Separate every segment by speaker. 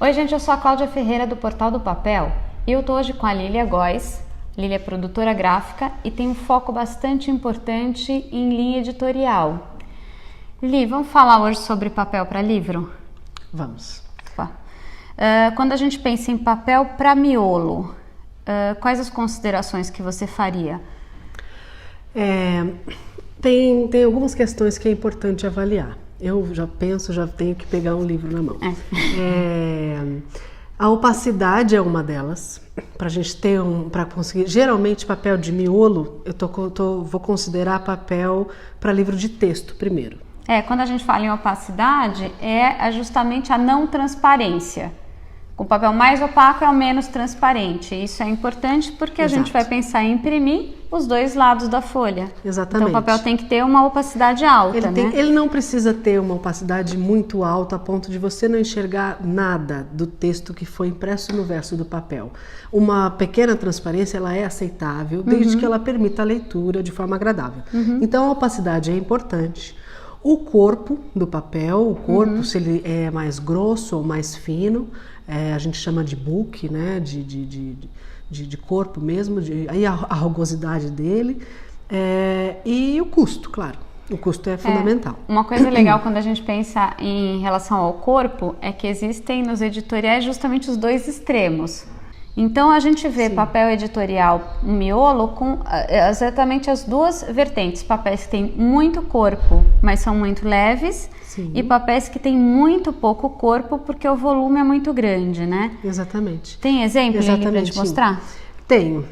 Speaker 1: Oi gente, eu sou a Cláudia Ferreira do Portal do Papel e eu tô hoje com a Lília Góes. Lília é produtora gráfica e tem um foco bastante importante em linha editorial. Lili, vamos falar hoje sobre papel para livro?
Speaker 2: Vamos.
Speaker 1: Quando a gente pensa em papel para miolo, quais as considerações que você faria?
Speaker 2: Tem algumas questões que é importante avaliar. Eu já tenho que pegar um livro na mão. A opacidade é uma delas. Para a gente ter para conseguir, geralmente papel de miolo, vou considerar papel para livro de texto primeiro.
Speaker 1: Quando a gente fala em opacidade, é justamente a não transparência. O papel mais opaco é o menos transparente. Isso é importante porque a gente vai pensar em imprimir os dois lados da folha.
Speaker 2: Exatamente.
Speaker 1: Então o papel tem que ter uma opacidade alta,
Speaker 2: Ele não precisa ter uma opacidade muito alta a ponto de você não enxergar nada do texto que foi impresso no verso do papel. Uma pequena transparência ela é aceitável desde que ela permita a leitura de forma agradável. Então a opacidade é importante. O corpo do papel, se ele é mais grosso ou mais fino, a gente chama de book, né? de corpo mesmo, aí a rugosidade dele, e o custo, claro. O custo é fundamental.
Speaker 1: Uma coisa legal quando a gente pensa em relação ao corpo é que existem nos editoriais justamente os dois extremos. Então a gente vê papel editorial miolo com exatamente as duas vertentes, papéis que têm muito corpo, mas são muito leves, e papéis que têm muito pouco corpo porque o volume é muito grande, né?
Speaker 2: Exatamente.
Speaker 1: Tem exemplo para te mostrar?
Speaker 2: Tenho.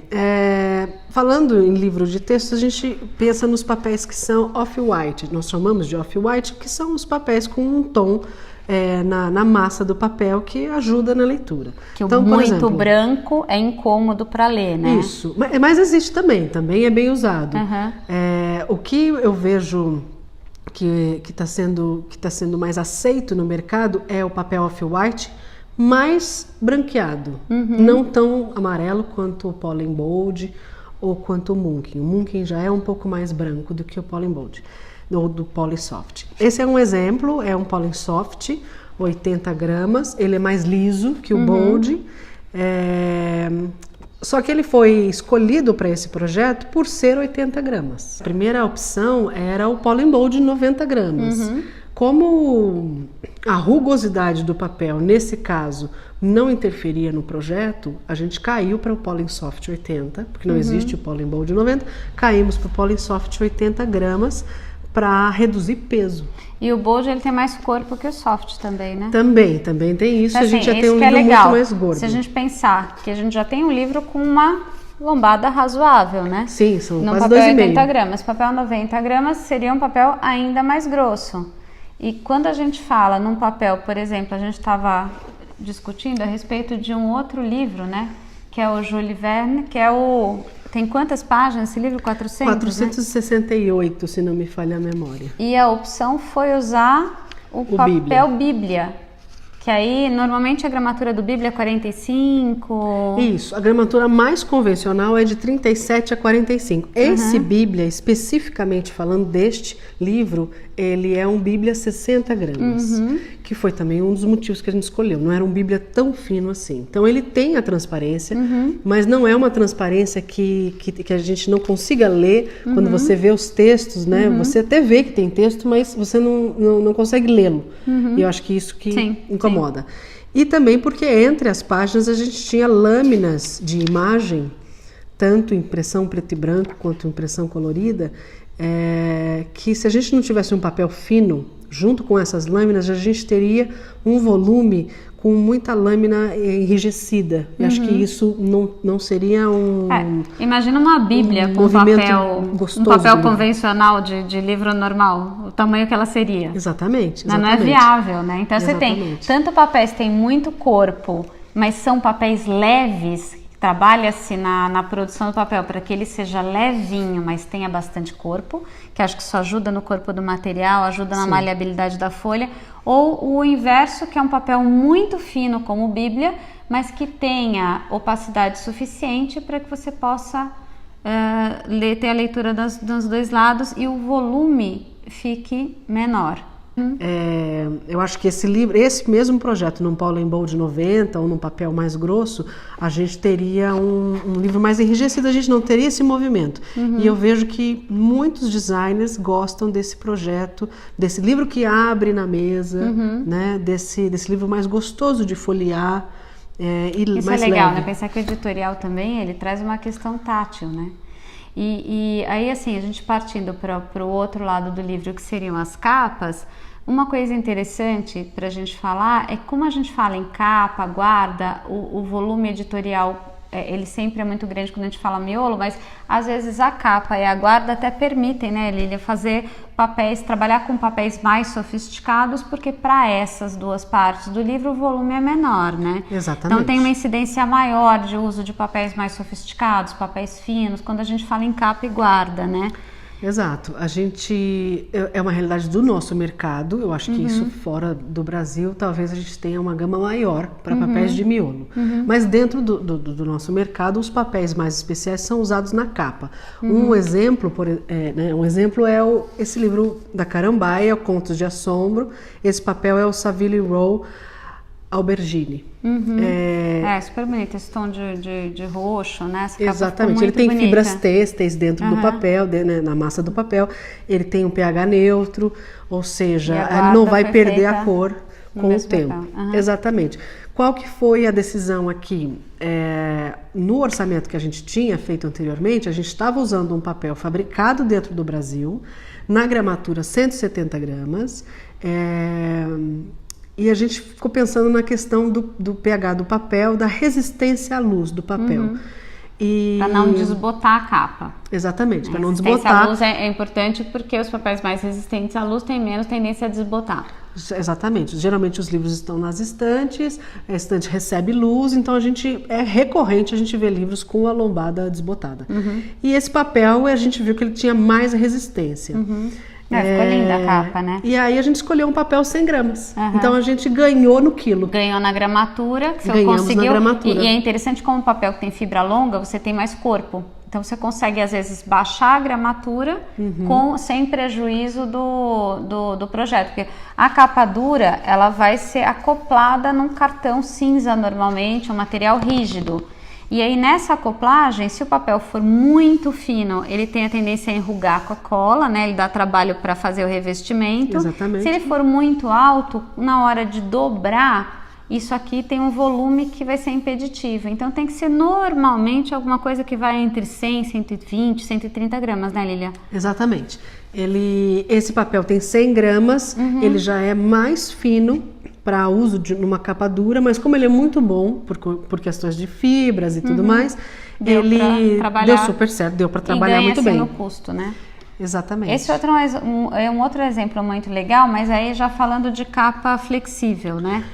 Speaker 2: Falando em livro de texto, a gente pensa nos papéis que são off-white, nós chamamos de off-white, que são os papéis com um tom na massa do papel que ajuda na leitura.
Speaker 1: Que então, muito exemplo, branco é incômodo para ler, né?
Speaker 2: Isso, mas existe também é bem usado. O que eu vejo que está sendo mais aceito no mercado é o papel off-white mais branqueado, não tão amarelo quanto o Pollen Bold ou quanto o Munkin. O Munkin já é um pouco mais branco do que o Pollen Bold. Ou do Polysoft. Esse é um exemplo, é um Polysoft, 80 gramas, ele é mais liso que o Bold, só que ele foi escolhido para esse projeto por ser 80 gramas. A primeira opção era o Pollen Bold 90 gramas. Como a rugosidade do papel, nesse caso, não interferia no projeto, a gente caiu para o Polysoft 80, porque não existe o Pollen Bold 90, caímos para o Polysoft 80 gramas, para reduzir peso.
Speaker 1: E o Bold ele tem mais corpo que o Soft também, né?
Speaker 2: Também tem isso. Então, a gente já tem um livro
Speaker 1: legal.
Speaker 2: Muito mais gordo.
Speaker 1: Se a gente pensar que a gente já tem um livro com uma lombada razoável, né?
Speaker 2: Sim, são
Speaker 1: no
Speaker 2: quase
Speaker 1: papel
Speaker 2: 2,5.
Speaker 1: 80 gramas. Papel 90 gramas seria um papel ainda mais grosso. E quando a gente fala num papel, por exemplo, a gente estava discutindo a respeito de um outro livro, né? Que é o Jules Verne, que é o... Tem quantas páginas esse livro? 400?
Speaker 2: 468, né? Se não me falha a memória.
Speaker 1: E a opção foi usar o papel Bíblia. Que aí, normalmente, a gramatura do Bíblia é 45...
Speaker 2: Isso, a gramatura mais convencional é de 37 a 45. Esse Bíblia, especificamente falando deste livro, ele é um Bíblia 60 gramas. Que foi também um dos motivos que a gente escolheu. Não era um Bíblia tão fino assim. Então, ele tem a transparência, mas não é uma transparência que a gente não consiga ler quando você vê os textos, né? Você até vê que tem texto, mas você não consegue lê-lo. E eu acho que isso que incomoda. E também porque entre as páginas a gente tinha lâminas de imagem, tanto impressão preto e branco quanto impressão colorida, que se a gente não tivesse um papel fino, junto com essas lâminas, a gente teria um volume com muita lâmina enrijecida. Eu acho que isso não seria
Speaker 1: imagina uma Bíblia com um papel convencional de livro normal, o tamanho que ela seria.
Speaker 2: Exatamente.
Speaker 1: Não é viável, né? Então você tem tanto papéis que tem muito corpo, mas são papéis leves. Trabalha-se na produção do papel para que ele seja levinho, mas tenha bastante corpo, que acho que isso ajuda no corpo do material, ajuda na maleabilidade da folha, ou o inverso, que é um papel muito fino como Bíblia, mas que tenha opacidade suficiente para que você possa ter a leitura dos dois lados e o volume fique menor.
Speaker 2: Eu acho que esse livro, esse mesmo projeto, num Paulo Bold 90 ou num papel mais grosso, a gente teria um livro mais enrijecido, a gente não teria esse movimento. E eu vejo que muitos designers gostam desse projeto, desse livro que abre na mesa, né? Desse livro mais gostoso de folhear.
Speaker 1: Isso
Speaker 2: mais
Speaker 1: é legal,
Speaker 2: leve.
Speaker 1: né? Pensar que o editorial também, ele traz uma questão tátil, né? E aí, assim, a gente partindo para o outro lado do livro, que seriam as capas, uma coisa interessante para a gente falar é como a gente fala em capa, guarda, o volume editorial, ele sempre é muito grande quando a gente fala miolo, mas às vezes a capa e a guarda até permitem, né, Lília, fazer papéis, trabalhar com papéis mais sofisticados, porque para essas duas partes do livro o volume é menor, né?
Speaker 2: Exatamente.
Speaker 1: Então tem uma incidência maior de uso de papéis mais sofisticados, papéis finos, quando a gente fala em capa e guarda, né?
Speaker 2: Exato, a gente, é uma realidade do nosso mercado, eu acho que isso fora do Brasil, talvez a gente tenha uma gama maior para papéis de miolo, mas dentro do nosso mercado, os papéis mais especiais são usados na capa. Um exemplo, esse livro da Carambaia, Contos de Assombro, esse papel é o Savile Row Aubergine.
Speaker 1: Super bonito esse tom de roxo, né? Essa capa
Speaker 2: exatamente,
Speaker 1: ele
Speaker 2: tem
Speaker 1: bonita.
Speaker 2: fibras têxteis dentro do papel, né, na massa do papel, ele tem um pH neutro, ou seja, ele não vai perder a cor com o tempo. Exatamente. Qual que foi a decisão aqui? No orçamento que a gente tinha feito anteriormente, a gente estava usando um papel fabricado dentro do Brasil, na gramatura 170 gramas, e a gente ficou pensando na questão do pH do papel, da resistência à luz do papel.
Speaker 1: Para não desbotar a capa.
Speaker 2: Exatamente, para não
Speaker 1: desbotar.
Speaker 2: desbotar.
Speaker 1: A luz é importante porque os papéis mais resistentes à luz têm menos tendência a desbotar.
Speaker 2: Exatamente, geralmente os livros estão nas estantes, a estante recebe luz, então é recorrente a gente ver livros com a lombada desbotada. E esse papel a gente viu que ele tinha mais resistência.
Speaker 1: Ficou linda a capa, né?
Speaker 2: E aí a gente escolheu um papel 100 gramas. Então a gente ganhou no quilo.
Speaker 1: Ganhou na gramatura, que você
Speaker 2: Ganhamos
Speaker 1: conseguiu.
Speaker 2: na gramatura.
Speaker 1: E é interessante como o papel que tem fibra longa, você tem mais corpo. Então você consegue às vezes baixar a gramatura sem prejuízo do projeto. Porque a capa dura, ela vai ser acoplada num cartão cinza normalmente, um material rígido. E aí nessa acoplagem, se o papel for muito fino, ele tem a tendência a enrugar com a cola, né? Ele dá trabalho para fazer o revestimento.
Speaker 2: Exatamente.
Speaker 1: Se ele for muito alto, na hora de dobrar, isso aqui tem um volume que vai ser impeditivo. Então tem que ser normalmente alguma coisa que vai entre 100, 120, 130 gramas, né, Lília?
Speaker 2: Exatamente. Esse papel tem 100 gramas, ele já é mais fino para uso numa capa dura, mas como ele é muito bom por questões de fibras e tudo mais, ele deu super certo, deu para trabalhar muito bem.
Speaker 1: No custo, né?
Speaker 2: Exatamente.
Speaker 1: Esse outro é um outro exemplo muito legal, mas aí já falando de capa flexível, né?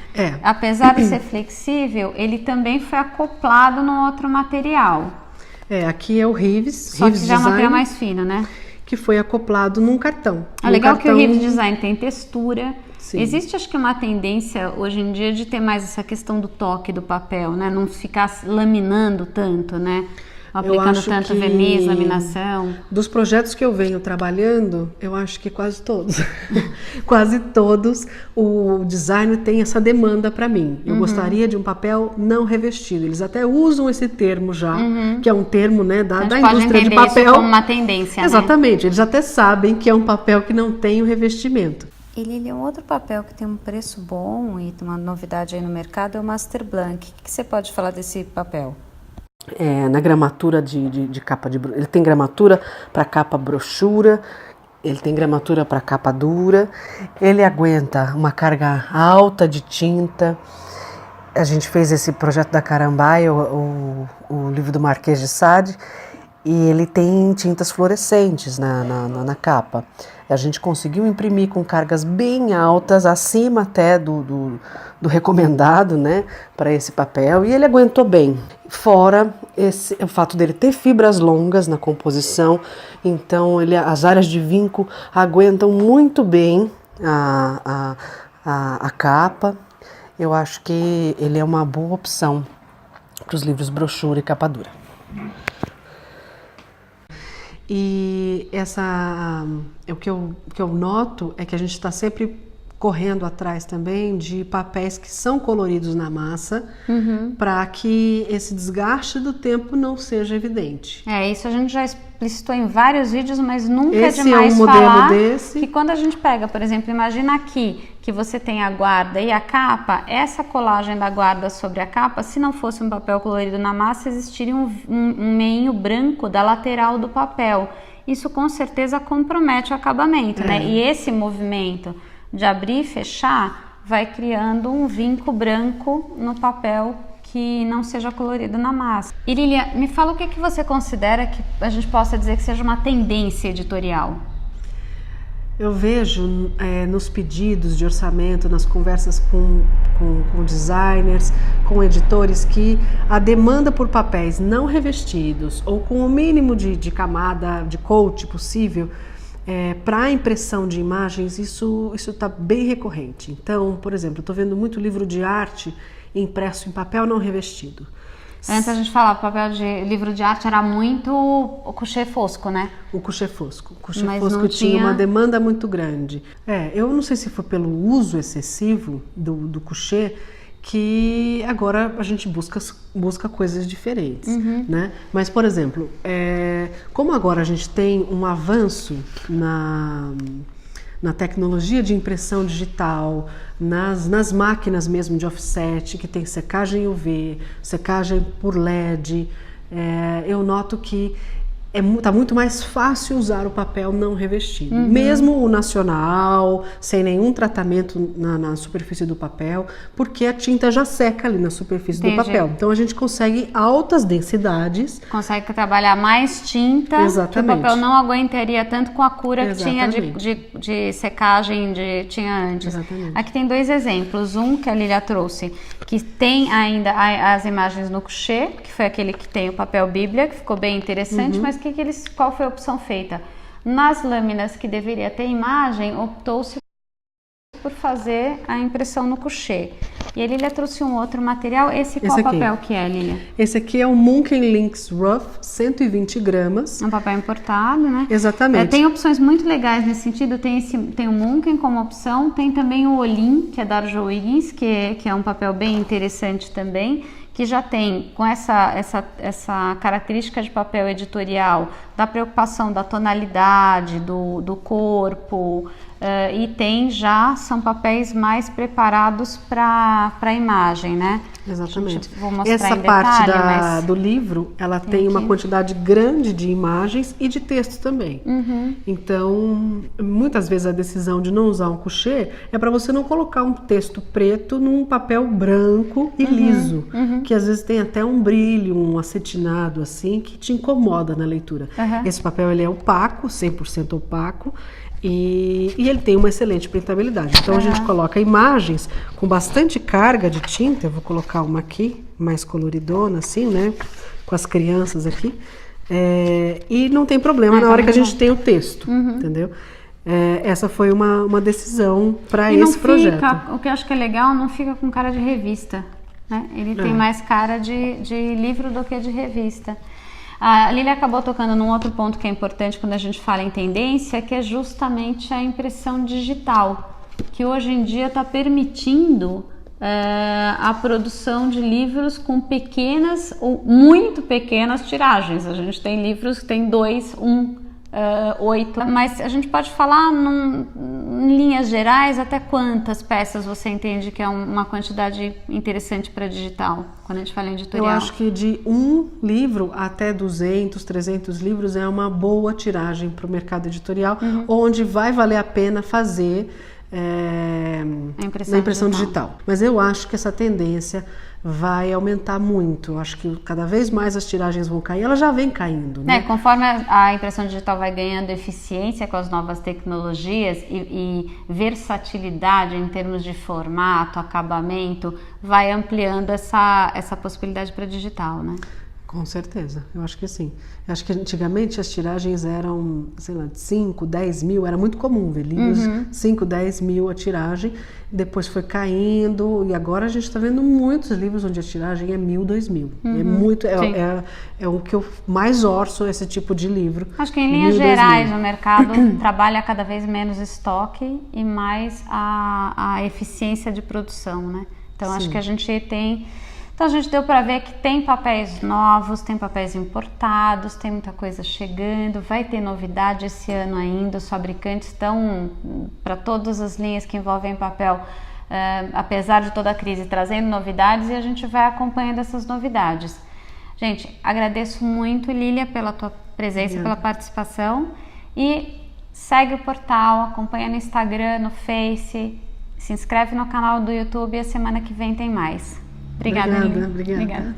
Speaker 1: Apesar de ser flexível, ele também foi acoplado no outro material.
Speaker 2: Aqui é o Rives,
Speaker 1: só que já é um material mais fino, né?
Speaker 2: Que foi acoplado num cartão.
Speaker 1: É legal que o Rives Design tem textura.
Speaker 2: Sim.
Speaker 1: Existe, acho que, uma tendência hoje em dia de ter mais essa questão do toque do papel, né? Não ficar laminando tanto, né? Aplicando tanto verniz, laminação.
Speaker 2: Dos projetos que eu venho trabalhando, eu acho que quase todos, quase todos, o design tem essa demanda para mim. Eu gostaria de um papel não revestido. Eles até usam esse termo já, que é um termo, né, da indústria de papel.
Speaker 1: Isso como uma tendência,
Speaker 2: exatamente, né? Eles até sabem que é um papel que não tem o revestimento.
Speaker 1: E Lília, um outro papel que tem um preço bom e uma novidade aí no mercado é o Master Blank. O que você pode falar desse papel?
Speaker 2: Na gramatura de capa de... Ele tem gramatura para capa brochura, ele tem gramatura para capa dura, ele aguenta uma carga alta de tinta. A gente fez esse projeto da Carambaia, o livro do Marquês de Sade, e ele tem tintas fluorescentes na capa. A gente conseguiu imprimir com cargas bem altas, acima até do recomendado, né, para esse papel, e ele aguentou bem. Fora o fato dele ter fibras longas na composição, então as áreas de vinco aguentam muito bem a capa. Eu acho que ele é uma boa opção para os livros brochura e capa dura. E o que eu noto é que a gente está sempre correndo atrás também de papéis que são coloridos na massa, para que esse desgaste do tempo não seja evidente.
Speaker 1: Isso a gente já explicitou em vários vídeos, mas nunca
Speaker 2: Esse
Speaker 1: é demais
Speaker 2: é um modelo
Speaker 1: falar
Speaker 2: desse.
Speaker 1: que quando a gente pega, por exemplo, imagina aqui que você tem a guarda e a capa, essa colagem da guarda sobre a capa, se não fosse um papel colorido na massa, existiria um meinho branco da lateral do papel. Isso com certeza compromete o acabamento, né? E esse movimento de abrir e fechar vai criando um vinco branco no papel que não seja colorido na massa. Irília, me fala o que você considera que a gente possa dizer que seja uma tendência editorial?
Speaker 2: Eu vejo nos pedidos de orçamento, nas conversas com designers, com editores, que a demanda por papéis não revestidos ou com o mínimo de camada de coat possível para a impressão de imagens, isso está bem recorrente. Então, por exemplo, eu estou vendo muito livro de arte impresso em papel não revestido.
Speaker 1: Antes a gente falava, o papel de livro de arte era muito o couché fosco, né?
Speaker 2: O couché fosco. O couché
Speaker 1: Mas
Speaker 2: fosco
Speaker 1: não
Speaker 2: tinha uma demanda muito grande. Eu não sei se foi pelo uso excessivo do couché, que agora a gente busca coisas diferentes, né? Mas, por exemplo, como agora a gente tem um avanço na tecnologia de impressão digital, nas máquinas mesmo de offset, que tem secagem UV, secagem por LED, eu noto que está muito mais fácil usar o papel não revestido. Mesmo o nacional, sem nenhum tratamento na superfície do papel, porque a tinta já seca ali na superfície do papel. Então a gente consegue altas densidades.
Speaker 1: Consegue trabalhar mais tinta.
Speaker 2: Exatamente.
Speaker 1: Que o papel não aguentaria tanto com a cura que tinha de secagem tinha antes.
Speaker 2: Exatamente.
Speaker 1: Aqui tem dois exemplos. Um que a Lília trouxe, que tem ainda as imagens no couché, que foi aquele que tem o papel bíblia, que ficou bem interessante, mas qual foi a opção feita? Nas lâminas que deveria ter imagem, optou-se por fazer a impressão no couché. E a Lília trouxe um outro material. Qual papel que é, Lília?
Speaker 2: Esse aqui é o Munken Lynx Rough, 120 gramas.
Speaker 1: É um papel importado, né?
Speaker 2: Exatamente.
Speaker 1: Tem opções muito legais nesse sentido. Tem o Munken como opção, tem também o Olin, que é da Arjo Wiggins, que é um papel bem interessante também, que já tem com essa característica de papel editorial, da preocupação da tonalidade, do corpo, e são papéis mais preparados para a imagem, né?
Speaker 2: Exatamente.
Speaker 1: Vou mostrar
Speaker 2: essa
Speaker 1: em
Speaker 2: parte
Speaker 1: detalhe,
Speaker 2: do livro, ela tem uma quantidade grande de imagens e de texto também. Então, muitas vezes a decisão de não usar um couché é para você não colocar um texto preto num papel branco e liso, que às vezes tem até um brilho, um acetinado assim, que te incomoda na leitura. Esse papel ele é opaco, 100% opaco, e ele tem uma excelente printabilidade. Então a gente coloca imagens com bastante carga de tinta. Eu vou colocar uma aqui, mais coloridona assim, né? Com as crianças aqui. E não tem problema na hora que a gente tem o texto, entendeu? Essa foi uma decisão para esse projeto.
Speaker 1: O que eu acho que é legal, não fica com cara de revista, né? Ele tem mais cara de livro do que de revista. A Lília acabou tocando num outro ponto que é importante quando a gente fala em tendência, que é justamente a impressão digital, que hoje em dia está permitindo a produção de livros com pequenas ou muito pequenas tiragens. A gente tem livros que tem 2, 1, 8, mas a gente pode falar em linhas gerais até quantas peças você entende que é uma quantidade interessante para digital, quando a gente fala em editorial?
Speaker 2: Eu acho que de um livro até 200, 300 livros é uma boa tiragem para o mercado editorial, onde vai valer a pena fazer na impressão digital. Mas eu acho que essa tendência vai aumentar muito. Eu acho que cada vez mais as tiragens vão cair. Ela já vem caindo, né?
Speaker 1: Conforme a impressão digital vai ganhando eficiência com as novas tecnologias e versatilidade em termos de formato, acabamento, vai ampliando essa possibilidade para digital, né?
Speaker 2: Com certeza, eu acho que sim. Eu acho que antigamente as tiragens eram, sei lá, 5, 10 mil, era muito comum ver livros, 5, 10 mil a tiragem, depois foi caindo, e agora a gente está vendo muitos livros onde a tiragem é 1.000, 2.000. É muito, é o que eu mais orço, esse tipo de livro.
Speaker 1: Acho que em linhas gerais o mercado trabalha cada vez menos estoque e mais a eficiência de produção, né? Então acho que a gente tem... Então a gente deu para ver que tem papéis novos, tem papéis importados, tem muita coisa chegando, vai ter novidade esse ano ainda, os fabricantes estão para todas as linhas que envolvem papel, apesar de toda a crise, trazendo novidades, e a gente vai acompanhando essas novidades. Gente, agradeço muito, Lília, pela tua presença, pela participação, e segue o portal, acompanha no Instagram, no Face, se inscreve no canal do YouTube e a semana que vem tem mais. Obrigada.
Speaker 2: Obrigada.